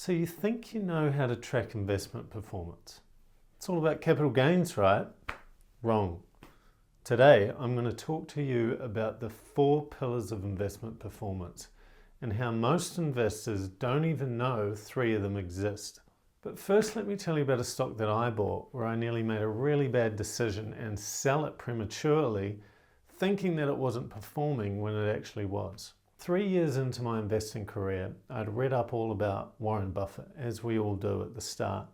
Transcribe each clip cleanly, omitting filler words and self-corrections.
So you think you know how to track investment performance. It's all about capital gains, right? Wrong. Today, I'm going to talk to you about the 4 pillars of investment performance and how most investors don't even know 3 of them exist. But first, let me tell you about a stock that I bought where I nearly made a really bad decision and sell it prematurely, thinking that it wasn't performing when it actually was. 3 years into my investing career, I'd read up all about Warren Buffett, as we all do at the start,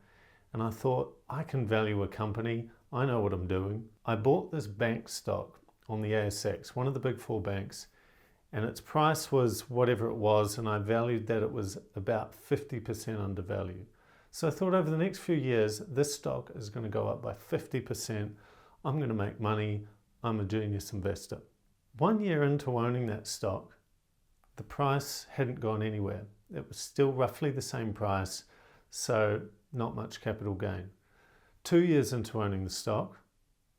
and I thought, I can value a company, I know what I'm doing. I bought this bank stock on the ASX, one of the big 4 banks, and its price was whatever it was, and I valued that it was about 50% undervalued. So I thought over the next few years, this stock is going to go up by 50%. I'm going to make money. I'm a genius investor. 1 year into owning that stock, the price hadn't gone anywhere. It was still roughly the same price, so not much capital gain. 2 years into owning the stock,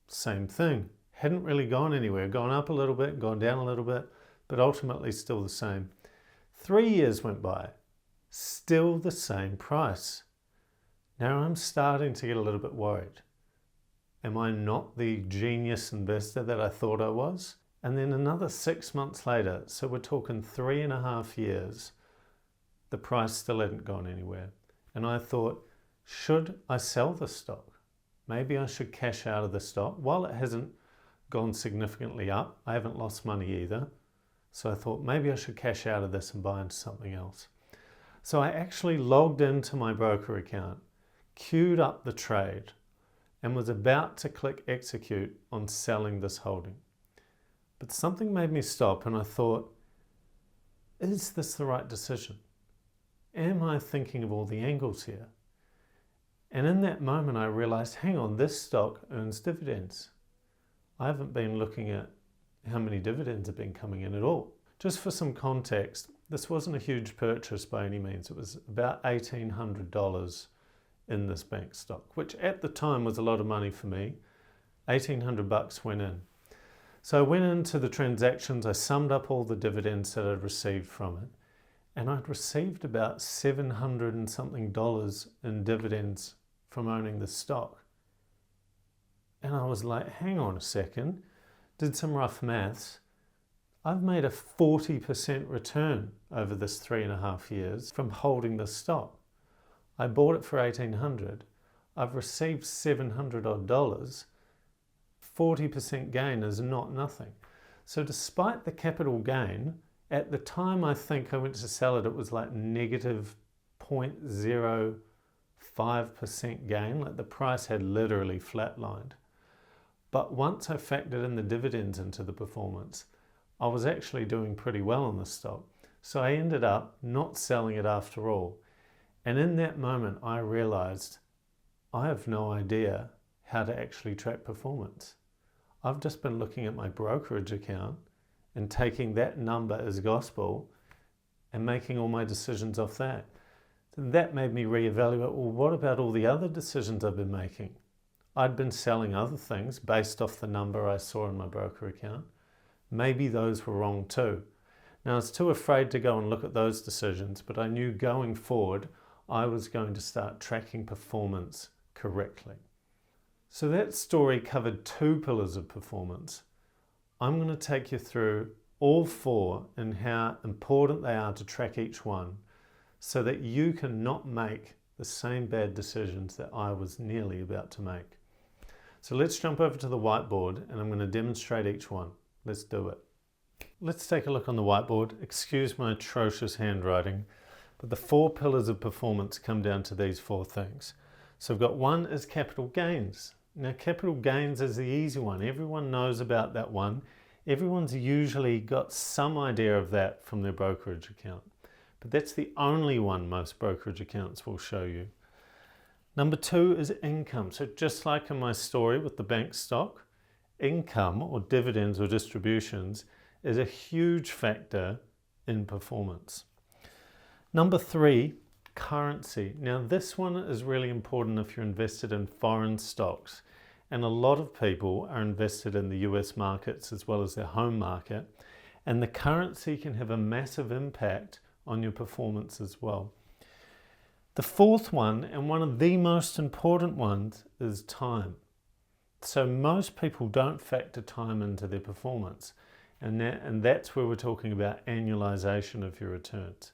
same thing. Hadn't really gone anywhere. Gone up a little bit, gone down a little bit, but ultimately still the same. 3 years went by, still the same price. Now I'm starting to get a little bit worried. Am I not the genius investor that I thought I was? And then another 6 months later, so we're talking 3.5 years, the price still hadn't gone anywhere. And I thought, should I sell the stock? Maybe I should cash out of the stock. While it hasn't gone significantly up, I haven't lost money either. So I thought maybe I should cash out of this and buy into something else. So I actually logged into my broker account, queued up the trade, and was about to click execute on selling this holding. But something made me stop and I thought, is this the right decision? Am I thinking of all the angles here? And in that moment I realized, hang on, this stock earns dividends. I haven't been looking at how many dividends have been coming in at all. Just for some context, this wasn't a huge purchase by any means. It was about $1,800 in this bank stock, which at the time was a lot of money for me. 1,800 bucks went in. So I went into the transactions, I summed up all the dividends that I'd received from it, and I'd received about $700 and something in dividends from owning the stock. And I was like, hang on a second, did some rough maths. I've made a 40% return over this 3.5 years from holding the stock. I bought it for $1,800. I've received $700 odd. 40% gain is not nothing. So despite the capital gain, at the time I think I went to sell it, it was like negative 0.05% gain, like the price had literally flatlined. But once I factored in the dividends into the performance, I was actually doing pretty well on the stock. So I ended up not selling it after all. And in that moment, I realized I have no idea how to actually track performance. I've just been looking at my brokerage account and taking that number as gospel and making all my decisions off that. That made me reevaluate, well, what about all the other decisions I've been making? I'd been selling other things based off the number I saw in my broker account. Maybe those were wrong too. Now, I was too afraid to go and look at those decisions, but I knew going forward, I was going to start tracking performance correctly. So that story covered 2 pillars of performance. I'm going to take you through all 4 and how important they are to track each one so that you can not make the same bad decisions that I was nearly about to make. So let's jump over to the whiteboard and I'm going to demonstrate each one. Let's do it. Let's take a look on the whiteboard. Excuse my atrocious handwriting, but the 4 pillars of performance come down to these 4 things. So I've got 1 is capital gains. Now capital gains is the easy one. Everyone knows about that one. Everyone's usually got some idea of that from their brokerage account. But that's the only one most brokerage accounts will show you. Number 2 is income. So just like in my story with the bank stock, income or dividends or distributions is a huge factor in performance. Number 3, currency. Now this one is really important if you're invested in foreign stocks, and a lot of people are invested in the US markets as well as their home market, and the currency can have a massive impact on your performance as well. The fourth one, and one of the most important ones, is time. So most people don't factor time into their performance, and that's where we're talking about annualization of your returns.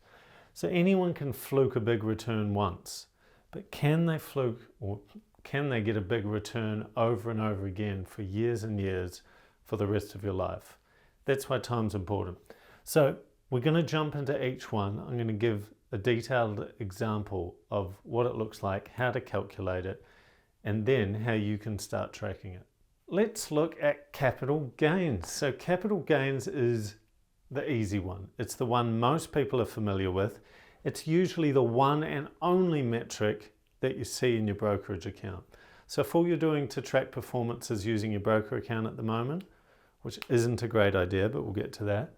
So anyone can fluke a big return once, but can they fluke, or can they get a big return over and over again for years and years for the rest of your life? That's why time's important. So we're going to jump into each one. I'm going to give a detailed example of what it looks like, how to calculate it, and then how you can start tracking it. Let's look at capital gains. So capital gains is the easy one. It's the one most people are familiar with. It's usually the one and only metric that you see in your brokerage account. So if all you're doing to track performance is using your broker account at the moment, which isn't a great idea, but we'll get to that,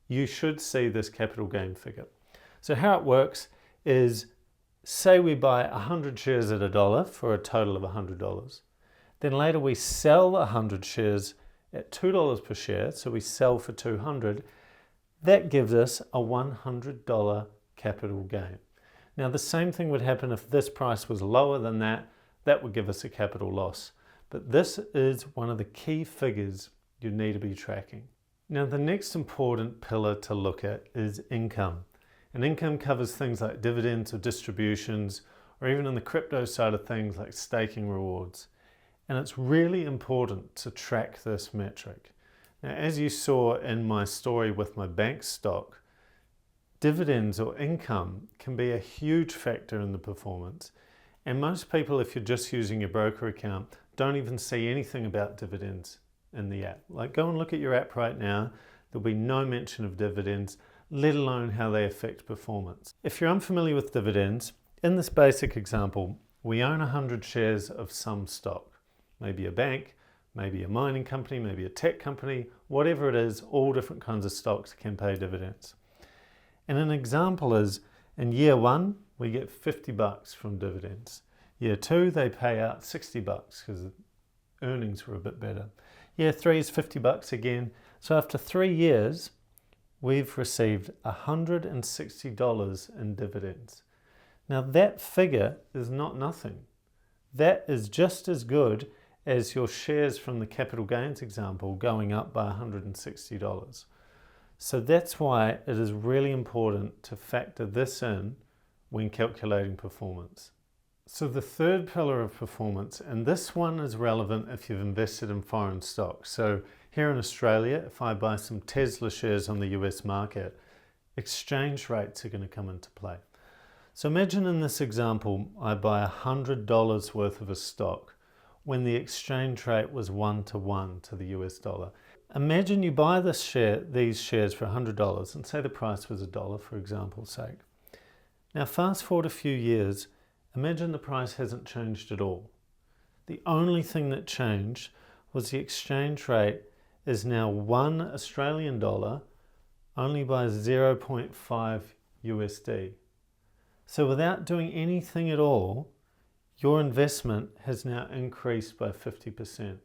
you should see this capital gain figure. So how it works is, say we buy 100 shares at $1 for a total of $100. Then later we sell 100 shares at $2 per share, so we sell for $200. That gives us a $100 capital gain. Now the same thing would happen if this price was lower than that. That would give us a capital loss. But this is one of the key figures you need to be tracking. Now the next important pillar to look at is income. And income covers things like dividends or distributions, or even in the crypto side of things like staking rewards. And it's really important to track this metric. Now, as you saw in my story with my bank stock, dividends or income can be a huge factor in the performance. And most people, if you're just using your broker account, don't even see anything about dividends in the app. Like, go and look at your app right now. There'll be no mention of dividends, let alone how they affect performance. If you're unfamiliar with dividends, in this basic example, we own 100 shares of some stock. Maybe a bank, maybe a mining company, maybe a tech company, whatever it is, all different kinds of stocks can pay dividends. And an example is, in year one, we get $50 from dividends. Year two, they pay out $60 because earnings were a bit better. Year three is $50 again. So after 3 years, we've received $160 in dividends. Now that figure is not nothing. That is just as good as your shares from the capital gains example going up by $160. So that's why it is really important to factor this in when calculating performance. So the third pillar of performance, and this one is relevant if you've invested in foreign stocks. So here in Australia, if I buy some Tesla shares on the US market, exchange rates are going to come into play. So imagine in this example, I buy $100 worth of a stock when the exchange rate was 1-to-1 to the US dollar. Imagine you buy these shares for $100 and say the price was $1 for example's sake. Now fast forward a few years, imagine the price hasn't changed at all. The only thing that changed was the exchange rate is now 1 Australian dollar only by 0.5 USD. So without doing anything at all, your investment has now increased by 50%.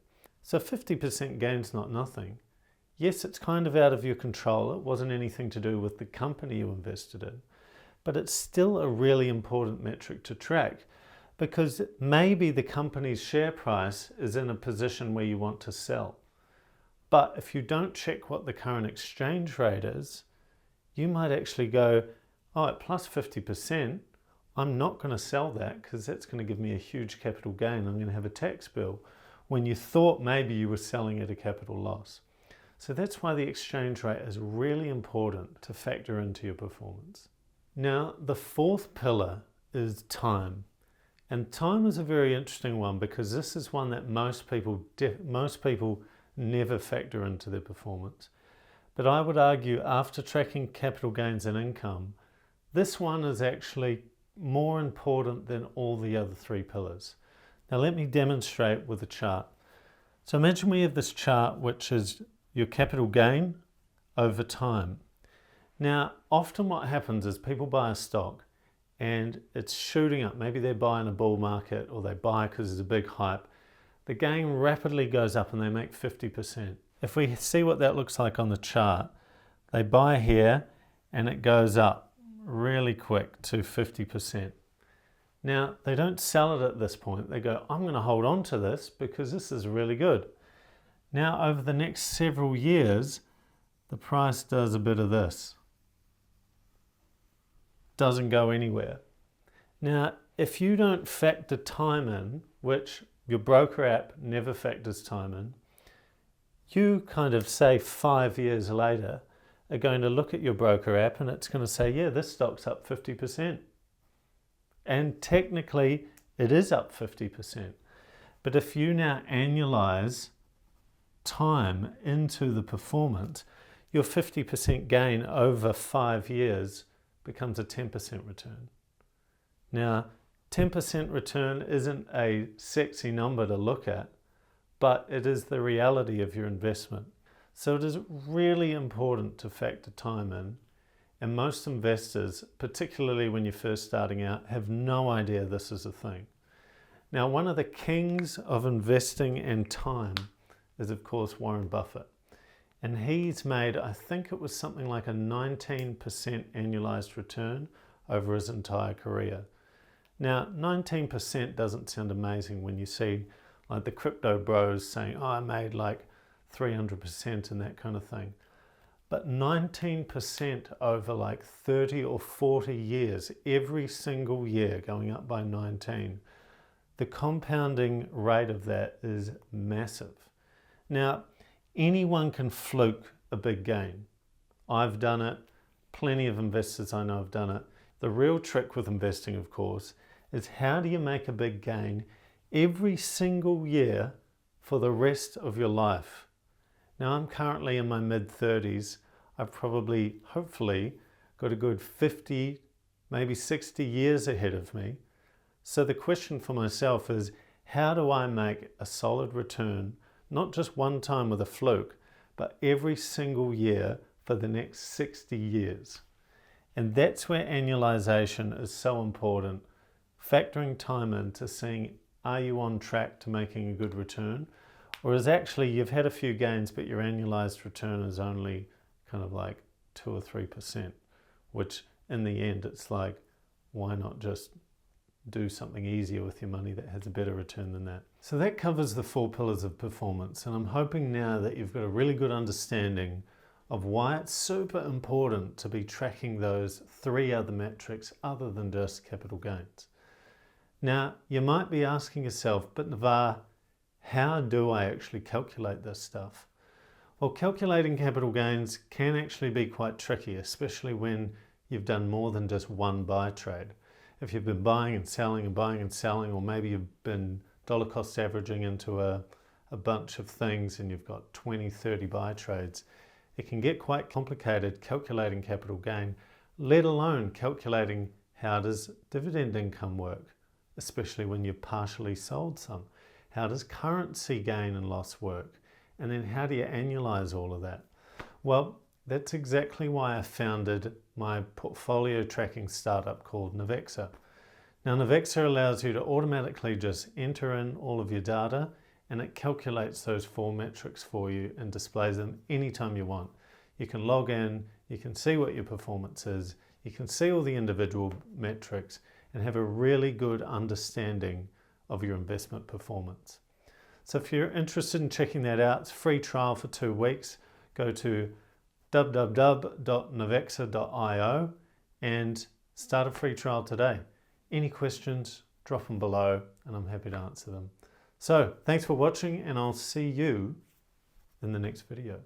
So 50% gain's not nothing. Yes, it's kind of out of your control. It wasn't anything to do with the company you invested in, but it's still a really important metric to track because maybe the company's share price is in a position where you want to sell. But if you don't check what the current exchange rate is, you might actually go, oh, at plus 50%, I'm not going to sell that because that's going to give me a huge capital gain. I'm going to have a tax bill when you thought maybe you were selling at a capital loss. So that's why the exchange rate is really important to factor into your performance. Now, the fourth pillar is time. And time is a very interesting one because this is one that most people never factor into their performance. But I would argue after tracking capital gains and income, this one is actually more important than all the other three pillars. Now let me demonstrate with a chart. So imagine we have this chart which is your capital gain over time. Now often what happens is people buy a stock and it's shooting up. Maybe they're buying a bull market or they buy because there's a big hype. The gain rapidly goes up and they make 50%. If we see what that looks like on the chart, they buy here and it goes up really quick to 50%. Now, they don't sell it at this point. They go, I'm going to hold on to this because this is really good. Now, over the next several years, the price does a bit of this. Doesn't go anywhere. Now, if you don't factor time in, which your broker app never factors time in, you kind of say 5 years later are going to look at your broker app and it's going to say, yeah, this stock's up 50%. And technically it is up 50%. But if you now annualize time into the performance, your 50% gain over 5 years becomes a 10% return. Now, 10% return isn't a sexy number to look at, but it is the reality of your investment. So it is really important to factor time in. And most investors, particularly when you're first starting out, have no idea this is a thing. Now, one of the kings of investing and time is, of course, Warren Buffett. And he's made, I think it was something like a 19% annualized return over his entire career. Now, 19% doesn't sound amazing when you see like the crypto bros saying, oh, I made like 300% and that kind of thing. But 19% over like 30 or 40 years, every single year going up by 19, the compounding rate of that is massive. Now, anyone can fluke a big gain. I've done it. Plenty of investors I know have done it. The real trick with investing, of course, is how do you make a big gain every single year for the rest of your life? Now, I'm currently in my mid-30s. I've probably, hopefully, got a good 50, maybe 60 years ahead of me. So the question for myself is, how do I make a solid return, not just one time with a fluke, but every single year for the next 60 years? And that's where annualization is so important. Factoring time into seeing, are you on track to making a good return? Or is actually you've had a few gains, but your annualized return is only kind of like 2 or 3%, which in the end, it's like, why not just do something easier with your money that has a better return than that? So that covers the 4 pillars of performance. And I'm hoping now that you've got a really good understanding of why it's super important to be tracking those 3 other metrics other than just capital gains. Now, you might be asking yourself, but Navar, how do I actually calculate this stuff? Well, calculating capital gains can actually be quite tricky, especially when you've done more than just one buy trade. If you've been buying and selling and buying and selling, or maybe you've been dollar cost averaging into a bunch of things and you've got 20, 30 buy trades, it can get quite complicated calculating capital gain, let alone calculating how does dividend income work, especially when you've partially sold some. How does currency gain and loss work? And then how do you annualize all of that? Well, that's exactly why I founded my portfolio tracking startup called Navexa. Now, Navexa allows you to automatically just enter in all of your data and it calculates those 4 metrics for you and displays them anytime you want. You can log in, you can see what your performance is, you can see all the individual metrics and have a really good understanding of your investment performance. So if you're interested in checking that out, it's a free trial for 2 weeks. Go to www.navexa.io and start a free trial today. Any questions, drop them below and I'm happy to answer them. So thanks for watching and I'll see you in the next video.